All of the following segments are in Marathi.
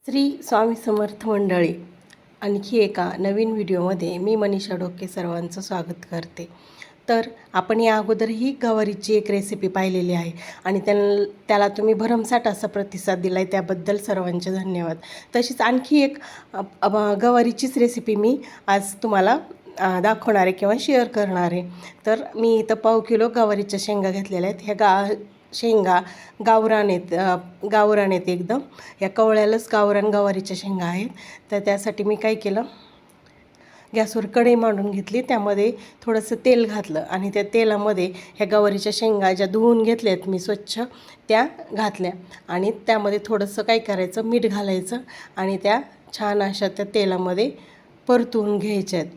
श्री स्वामी समर्थ मंडळी, आणखी एका नवीन व्हिडिओमध्ये मी मनीषा ढोके सर्वांचं स्वागत करते. तर आपण या अगोदरही गवारीची एक रेसिपी पाहिलेली आहे आणि त्याला तुम्ही भरमसाठ असा प्रतिसाद दिला आहे, त्याबद्दल सर्वांचे धन्यवाद. तशीच आणखी एक गवारीचीच रेसिपी मी आज तुम्हाला दाखवणार आहे किंवा शेअर करणार आहे. तर मी इथं 1/2 किलो गवारीच्या शेंगा घेतलेल्या आहेत. ह्या शेंगा गावरान आहेत एकदम. या कवळ्यालाच गावरान गवारीच्या शेंगा आहेत. तर त्यासाठी मी काय केलं, गॅसवर कढई मांडून घेतली, त्यामध्ये थोडंसं तेल घातलं आणि त्या तेलामध्ये ह्या गवारीच्या शेंगा ज्या धुवून घेतल्या आहेत मी स्वच्छ, त्या घातल्या आणि त्यामध्ये थोडंसं काय करायचं, मीठ घालायचं आणि त्या छान अशा त्या तेलामध्ये परतून घ्यायच्या आहेत.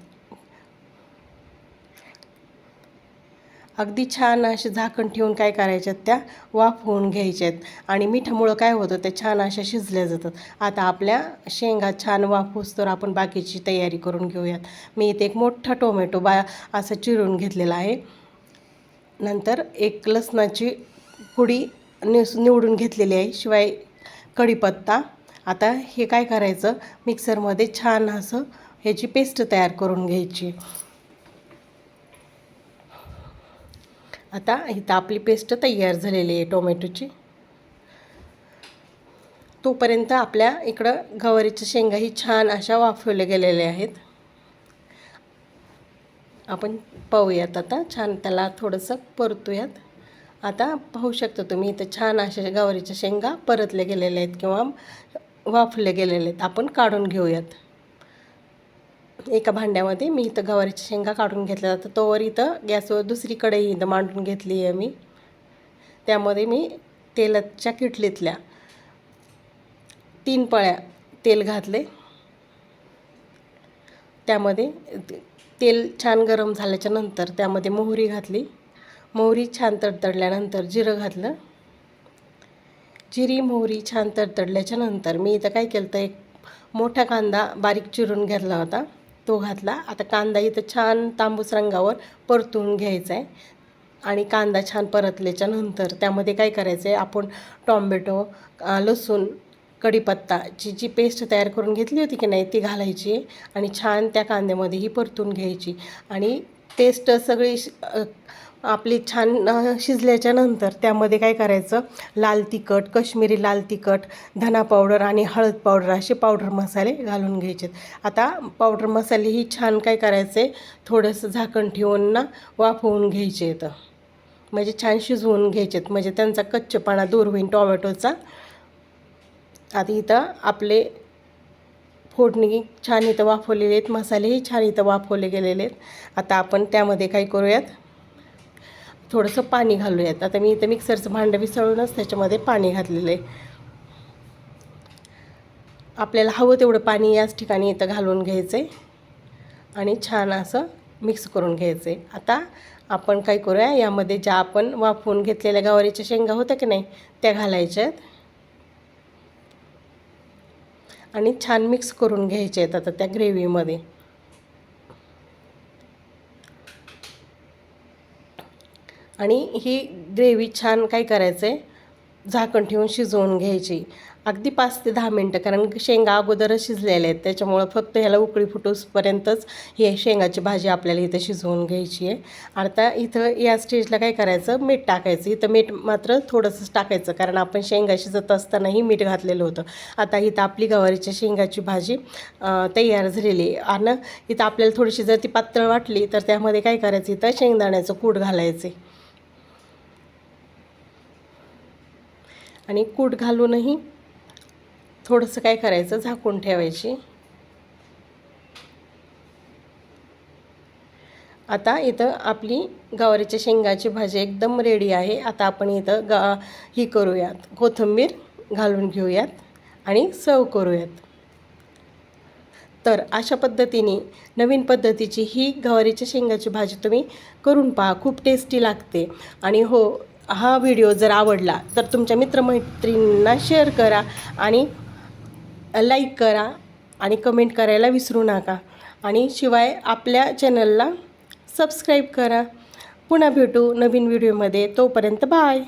अगदी छान असे झाकण ठेवून काय करायच्यात, त्या वाफवून घ्यायच्या आहेत आणि मिठामुळं काय होतं, ते छान अशा शिजल्या जातात. आता आपल्या शेंगा छान वाफूस तर आपण बाकीची तयारी करून घेऊयात. मी इथे एक मोठा टोमॅटो असं चिरून घेतलेला आहे. नंतर एक लसणाची कुडी निवडून घेतलेली आहे, शिवाय कढीपत्ता. आता हे काय करायचं, मिक्सरमध्ये छान असं ह्याची पेस्ट तयार करून घ्यायची. आता इथं आपली पेस्ट तयार झालेली आहे टोमॅटोची. तोपर्यंत आपल्या इकडं गवारीच्या शेंगाही छान अशा वाफवल्या गेलेल्या आहेत. आपण पाहूयात आता, छान त्याला थोडंसं परतूयात. आता पाहू शकता तुम्ही, इथं छान अशा गवारीच्या शेंगा परतल्या गेलेल्या आहेत किंवा वाफवल्या गेलेल्या आहेत. आपण काढून घेऊयात. एका भांड्यामध्ये मी इथं गवारीच्या शेंगा काढून घेतल्या जातात. तोवर इथं गॅसवर दुसरी कढई इथं मांडून घेतली आहे मी. त्यामध्ये मी तेलाच्या किटलीतल्या 3 पळ्या तेल घातले. त्यामध्ये तेल छान गरम झाल्याच्या नंतर त्यामध्ये मोहरी घातली. मोहरी छान तडतडल्यानंतर जिरं घातलं. जिरी मोहरी छान तडतडल्याच्या नंतर मी इथं काय केलं, तर एक मोठा कांदा बारीक चिरून घेतला होता, तो घातला. आता कांदा इथं छान तांबूस रंगावर परतून घ्यायचा आहे आणि कांदा छान परतल्याच्या नंतर त्यामध्ये काय करायचं आहे, आपण टॉमॅटो, लसूण, कढीपत्ताची जी पेस्ट तयार करून घेतली होती की नाही, ती घालायची आणि छान त्या कांद्यामध्ये ही परतून घ्यायची. आणि पेस्ट सगळी आपली छान शिजल्याच्या नंतर त्यामध्ये काय करायचं, लाल तिखट, कश्मीरी लाल तिखट, धना पावडर आणि हळद पावडर असे पावडर मसाले घालून घ्यायचे. आता पावडर मसाले ही छान काय करायचे, थोडंसं झाकण ठेवून वाफवून घ्यायचे आहेत, म्हणजे छान शिजवून घ्यायचेत, म्हणजे त्यांचा कच्चेपणा दूर होईल टोमॅटोचा. आता इथं आपले फोडणी छान इथं वाफवलेले आहेत, मसालेही छान इथं वाफवले गेलेले आहेत. आता आपण त्यामध्ये काय करूयात, थोडंसं पाणी घालूयात. आता मी इथं मिक्सरचं भांडं विसळूनच त्याच्यामध्ये पाणी घातलेलं आहे. आपल्याला हवं तेवढं पाणी याच ठिकाणी इथं घालून घ्यायचं आहे आणि छान असं मिक्स करून घ्यायचं आहे. आता आपण काय करूया, यामध्ये ज्या आपण वाफवून घेतलेल्या गवारीच्या शेंगा होत्या की नाही, त्या घालायच्या आहेत आणि छान मिक्स करून घ्यायचे आहेत आता त्या ग्रेव्हीमध्ये. आणि ही ग्रेव्ही छान काय करायचं आहे, झाकण ठेवून शिजवून घ्यायची अगदी 5 ते 10 मिनटं, कारण शेंगा अगोदरच शिजलेल्या आहेत. त्याच्यामुळं फक्त ह्याला उकळी फुटूसपर्यंतच ही शेंगाची भाजी आपल्याला इथं शिजवून घ्यायची आहे. आता इथं या स्टेजला काय करायचं, मीठ टाकायचं. इथं मीठ मात्र थोडंसंच टाकायचं, कारण आपण शेंगा शिजत असतानाही मीठ घातलेलं होतं. आता इथं आपली गवारीच्या शेंगाची भाजी तयार झालेली आहे. आणि इथं आपल्याला थोडीशी जर ती पातळ वाटली तर त्यामध्ये काय करायचं, इथं शेंगदाण्याचं कूट घालायचे आणि कूट घालूनही थोडंसं काय करायचं, झाकून ठेवायची. आता इथं आपली गवारीच्या शेंगाची भाजी एकदम रेडी आहे. आता आपण इथं ही करूयात, कोथिंबीर घालून घेऊयात आणि सर्व करूयात. तर अशा पद्धतीने नवीन पद्धतीची ही गवारीच्या शेंगाची भाजी तुम्ही करून पहा, खूप टेस्टी लागते. आणि हो, हा व्हिडिओ जर आवडला तर तुमच्या मित्रमैत्रिणींना शेअर करा आणि लाईक करा आणि कमेंट करायला विसरू नका. आणि शिवाय आपल्या चॅनलला सबस्क्राईब करा. पुन्हा भेटू नवीन व्हिडिओमध्ये. तोपर्यंत बाय.